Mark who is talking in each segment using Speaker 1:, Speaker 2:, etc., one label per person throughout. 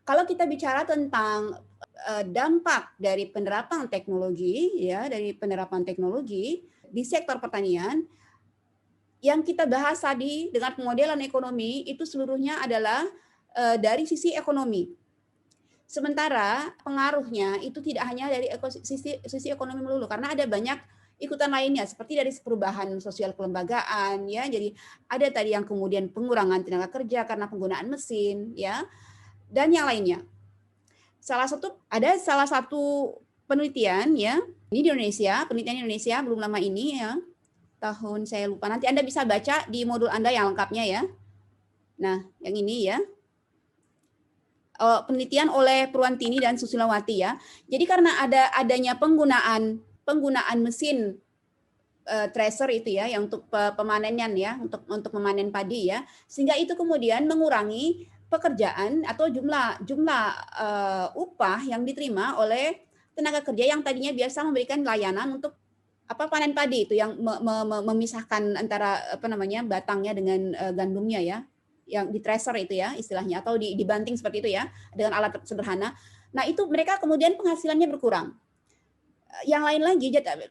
Speaker 1: Kalau kita bicara tentang dampak dari penerapan teknologi, ya, dari penerapan teknologi di sektor pertanian, yang kita bahas tadi dengan pemodelan ekonomi itu seluruhnya adalah dari sisi ekonomi. Sementara pengaruhnya itu tidak hanya dari sisi ekonomi melulu, karena ada banyak ikutan lainnya seperti dari perubahan sosial kelembagaan, ya. Jadi ada tadi yang kemudian pengurangan tenaga kerja karena penggunaan mesin, ya, dan yang lainnya. Salah satu penelitian, ya, ini di Indonesia, penelitian Indonesia belum lama ini, ya, tahun saya lupa, nanti Anda bisa baca di modul Anda yang lengkapnya, ya. Nah, yang ini, ya, penelitian oleh Purwantini dan Susilawati, ya. Jadi karena adanya penggunaan mesin tracer itu, ya, yang untuk pemanennya, ya, untuk memanen padi, ya, sehingga itu kemudian mengurangi pekerjaan atau jumlah upah yang diterima oleh tenaga kerja yang tadinya biasa memberikan layanan untuk panen padi itu, yang memisahkan antara batangnya dengan gandumnya, ya, yang di tracer itu, ya, istilahnya, atau dibanting seperti itu, ya, dengan alat sederhana. Nah, itu mereka kemudian penghasilannya berkurang. Yang lain lagi,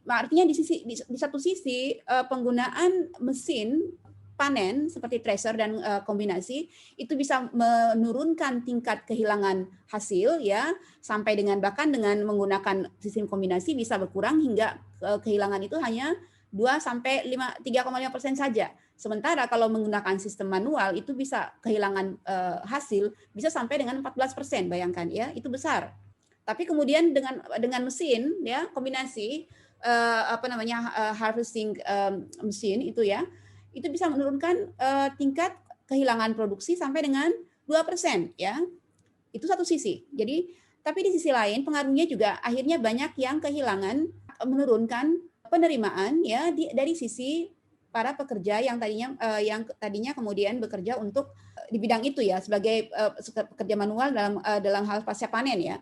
Speaker 1: artinya di satu sisi penggunaan mesin panen seperti tracer dan kombinasi itu bisa menurunkan tingkat kehilangan hasil, ya, sampai bahkan dengan menggunakan sistem kombinasi bisa berkurang hingga kehilangan itu hanya 3,5% saja. Sementara kalau menggunakan sistem manual itu bisa kehilangan hasil bisa sampai dengan 14%, bayangkan, ya, itu besar. Tapi kemudian dengan mesin, ya, kombinasi harvesting mesin itu, ya, itu bisa menurunkan tingkat kehilangan produksi sampai dengan 2%, ya. Itu satu sisi. Jadi, tapi di sisi lain pengaruhnya juga akhirnya banyak yang kehilangan, menurunkan penerimaan, ya, dari sisi para pekerja yang tadinya kemudian bekerja untuk di bidang itu, ya, sebagai pekerja manual dalam hal pasca panen, ya.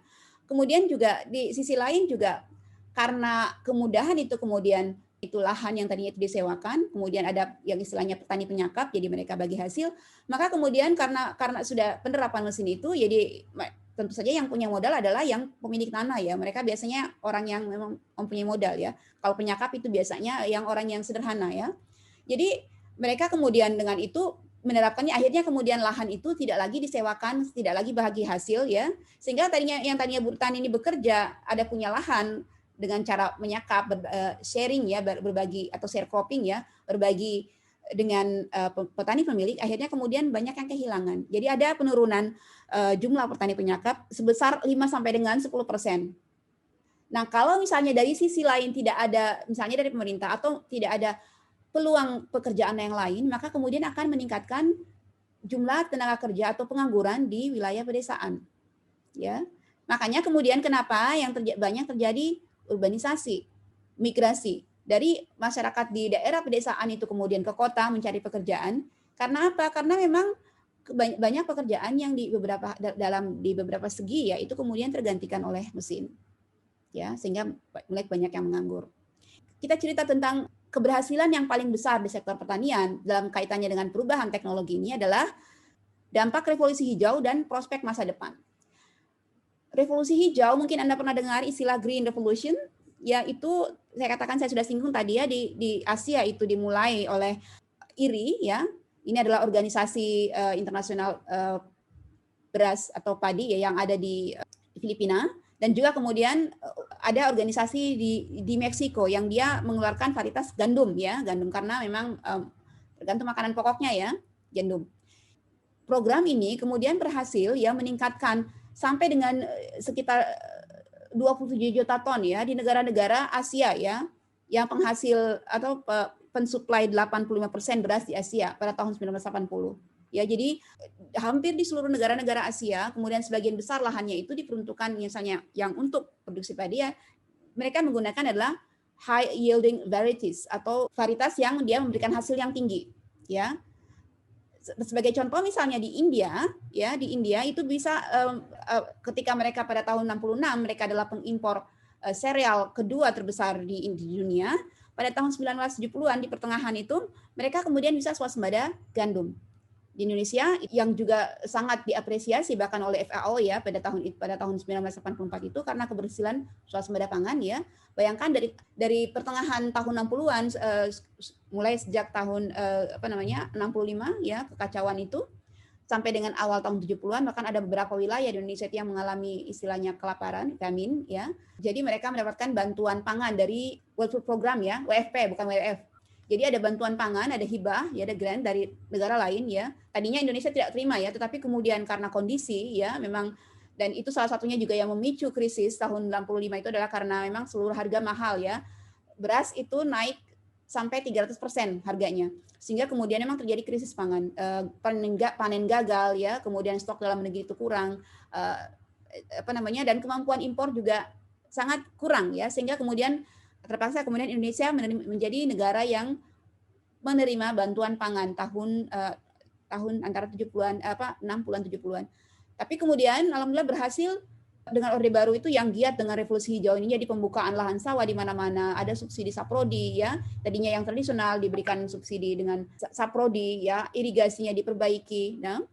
Speaker 1: Kemudian juga di sisi lain juga karena kemudahan itu kemudian itu lahan yang tadinya itu disewakan, kemudian ada yang istilahnya petani penyakap, jadi mereka bagi hasil, maka kemudian karena sudah penerapan mesin itu, jadi tentu saja yang punya modal adalah yang pemilik tanah, ya. Mereka biasanya orang yang memang mempunyai modal, ya. Kalau penyakap itu biasanya yang orang yang sederhana, ya. Jadi mereka kemudian dengan itu menerapkannya, akhirnya kemudian lahan itu tidak lagi disewakan, tidak lagi bagi hasil, ya, sehingga yang tadinya petani ini bekerja ada punya lahan dengan cara menyakap, sharing, ya, berbagi atau share cropping, ya, berbagi dengan petani pemilik, akhirnya kemudian banyak yang kehilangan. Jadi ada penurunan jumlah petani penyakap sebesar 5 sampai dengan 10%. Nah, kalau misalnya dari sisi lain tidak ada, misalnya dari pemerintah atau tidak ada peluang pekerjaan yang lain, maka kemudian akan meningkatkan jumlah tenaga kerja atau pengangguran di wilayah pedesaan, ya. Makanya kemudian kenapa yang banyak terjadi urbanisasi, migrasi dari masyarakat di daerah pedesaan itu kemudian ke kota mencari pekerjaan. Karena apa? Karena memang banyak pekerjaan yang di beberapa segi, ya, itu kemudian tergantikan oleh mesin, ya, sehingga mulai banyak yang menganggur. Kita cerita tentang keberhasilan yang paling besar di sektor pertanian dalam kaitannya dengan perubahan teknologi ini adalah dampak revolusi hijau dan prospek masa depan. Revolusi hijau, mungkin Anda pernah dengar istilah Green Revolution, yaitu saya katakan, saya sudah singgung tadi, ya, di Asia itu dimulai oleh IRI, ya. Ini adalah organisasi internasional beras atau padi, ya, yang ada di Filipina. Dan juga kemudian ada organisasi di Meksiko yang dia mengeluarkan varietas gandum, ya, gandum karena memang tergantung makanan pokoknya, ya, gandum. Program ini kemudian berhasil, ya, meningkatkan sampai dengan sekitar 27 juta ton, ya, di negara-negara Asia, ya, yang penghasil atau pensuplai 85% beras di Asia pada tahun 1980. Ya, jadi hampir di seluruh negara-negara Asia, kemudian sebagian besar lahannya itu diperuntukkan misalnya yang untuk produksi padi, ya, mereka menggunakan adalah high yielding varieties atau varietas yang dia memberikan hasil yang tinggi, ya. Sebagai contoh misalnya di India, ya, di India itu bisa ketika mereka pada tahun 66 mereka adalah pengimpor sereal kedua terbesar di dunia, pada tahun 1970-an di pertengahan itu mereka kemudian bisa swasembada gandum. di Indonesia yang juga sangat diapresiasi bahkan oleh FAO ya pada tahun 1984 itu karena keberhasilan swasembada pangan ya. Bayangkan dari pertengahan tahun 60-an mulai sejak tahun 65 ya kekacauan itu sampai dengan awal tahun 70-an bahkan ada beberapa wilayah di Indonesia yang mengalami istilahnya kelaparan, famine ya. Jadi mereka mendapatkan bantuan pangan dari World Food Program ya, WFP bukan WWF. Jadi ada bantuan pangan, ada hibah, ya ada grant dari negara lain ya. Tadinya Indonesia tidak terima ya, tetapi kemudian karena kondisi ya memang dan itu salah satunya juga yang memicu krisis tahun 65 itu adalah karena memang seluruh harga mahal ya. Beras itu naik sampai 300% harganya. Sehingga kemudian memang terjadi krisis pangan. Panen gagal ya, kemudian stok dalam negeri itu kurang dan kemampuan impor juga sangat kurang ya, sehingga kemudian terpaksa kemudian Indonesia menjadi negara yang menerima bantuan pangan tahun antara 60-an 70-an. Tapi kemudian alhamdulillah berhasil dengan Orde Baru itu yang giat dengan revolusi hijau ini jadi pembukaan lahan sawah di mana-mana, ada subsidi saprodi ya. Tadinya yang tradisional diberikan subsidi dengan saprodi ya, irigasinya diperbaiki. Nah,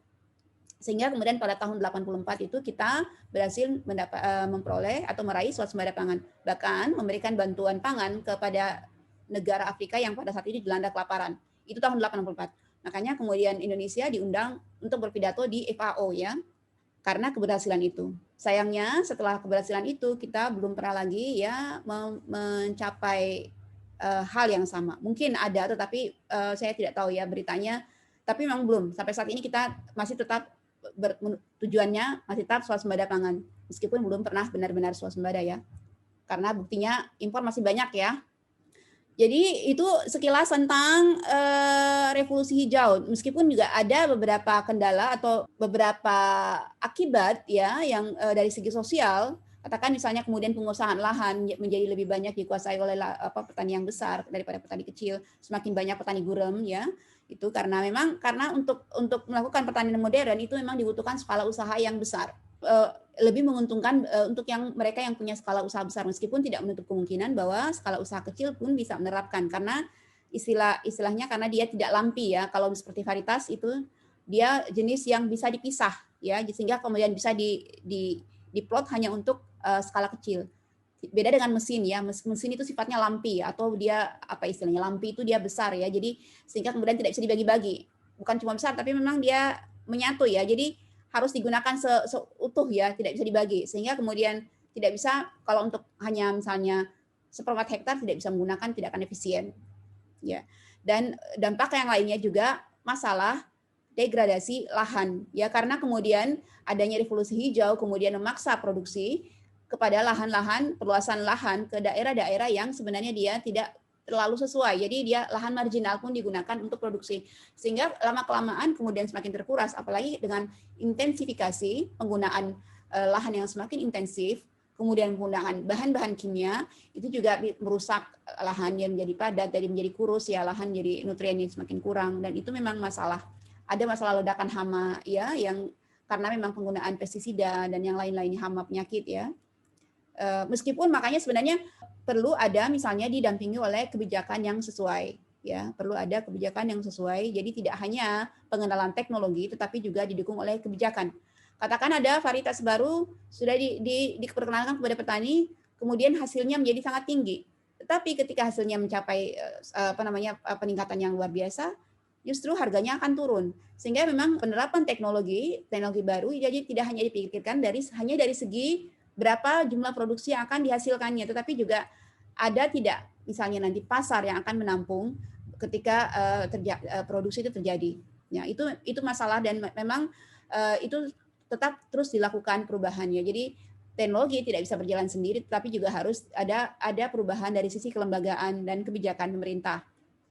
Speaker 1: sehingga kemudian pada tahun 84 itu kita berhasil memperoleh atau meraih swasembada pangan, bahkan memberikan bantuan pangan kepada negara Afrika yang pada saat ini dilanda kelaparan. Itu tahun 84. Makanya kemudian Indonesia diundang untuk berpidato di FAO ya, karena keberhasilan itu. Sayangnya setelah keberhasilan itu kita belum pernah lagi ya mencapai hal yang sama. Mungkin ada, tetapi saya tidak tahu ya beritanya. Tapi memang belum. Sampai saat ini kita masih tetap tujuannya masih tetap swasembada pangan, meskipun belum pernah benar-benar swasembada ya, karena buktinya impor masih banyak ya. Jadi itu sekilas tentang revolusi hijau, meskipun juga ada beberapa kendala atau beberapa akibat ya yang dari segi sosial, katakan misalnya kemudian penguasaan lahan menjadi lebih banyak dikuasai oleh petani yang besar daripada petani kecil, semakin banyak petani gurem ya. Itu karena untuk melakukan pertanian modern itu memang dibutuhkan skala usaha yang besar. Lebih menguntungkan untuk mereka yang punya skala usaha besar, meskipun tidak menutup kemungkinan bahwa skala usaha kecil pun bisa menerapkan karena istilahnya karena dia tidak lampi ya. Kalau seperti varietas itu dia jenis yang bisa dipisah ya, sehingga kemudian bisa diplot hanya untuk skala kecil. Beda dengan mesin ya, mesin itu sifatnya lampi atau dia istilahnya lampi itu dia besar ya, jadi sehingga kemudian tidak bisa dibagi-bagi, bukan cuma besar tapi memang dia menyatu ya, jadi harus digunakan seutuh ya, tidak bisa dibagi, sehingga kemudian tidak bisa kalau untuk hanya misalnya 1/4 hektar tidak bisa menggunakan, tidak akan efisien ya. Dan dampak yang lainnya juga masalah degradasi lahan ya, karena kemudian adanya revolusi hijau kemudian memaksa produksi kepada lahan-lahan, perluasan lahan ke daerah-daerah yang sebenarnya dia tidak terlalu sesuai. Jadi dia lahan marginal pun digunakan untuk produksi. Sehingga lama-kelamaan kemudian semakin terkuras, apalagi dengan intensifikasi penggunaan lahan yang semakin intensif, kemudian penggunaan bahan-bahan kimia, itu juga merusak lahan yang menjadi padat, jadi menjadi kurus, ya lahan jadi nutriennya semakin kurang, dan itu memang masalah. Ada masalah ledakan hama ya, yang karena memang penggunaan pestisida dan yang lain-lainnya, hama penyakit ya. Meskipun makanya sebenarnya perlu ada misalnya didampingi oleh kebijakan yang sesuai ya, perlu ada kebijakan yang sesuai, jadi tidak hanya pengenalan teknologi tetapi juga didukung oleh kebijakan. Katakan ada varietas baru sudah diperkenalkan kepada petani, kemudian hasilnya menjadi sangat tinggi, tetapi ketika hasilnya mencapai peningkatan yang luar biasa, justru harganya akan turun. Sehingga memang penerapan teknologi baru jadi tidak hanya dipikirkan hanya dari segi berapa jumlah produksi yang akan dihasilkannya, tetapi juga ada tidak misalnya nanti pasar yang akan menampung ketika produksi itu terjadi. Ya, itu masalah, dan memang itu tetap terus dilakukan perubahannya. Jadi teknologi tidak bisa berjalan sendiri, tetapi juga harus ada perubahan dari sisi kelembagaan dan kebijakan pemerintah.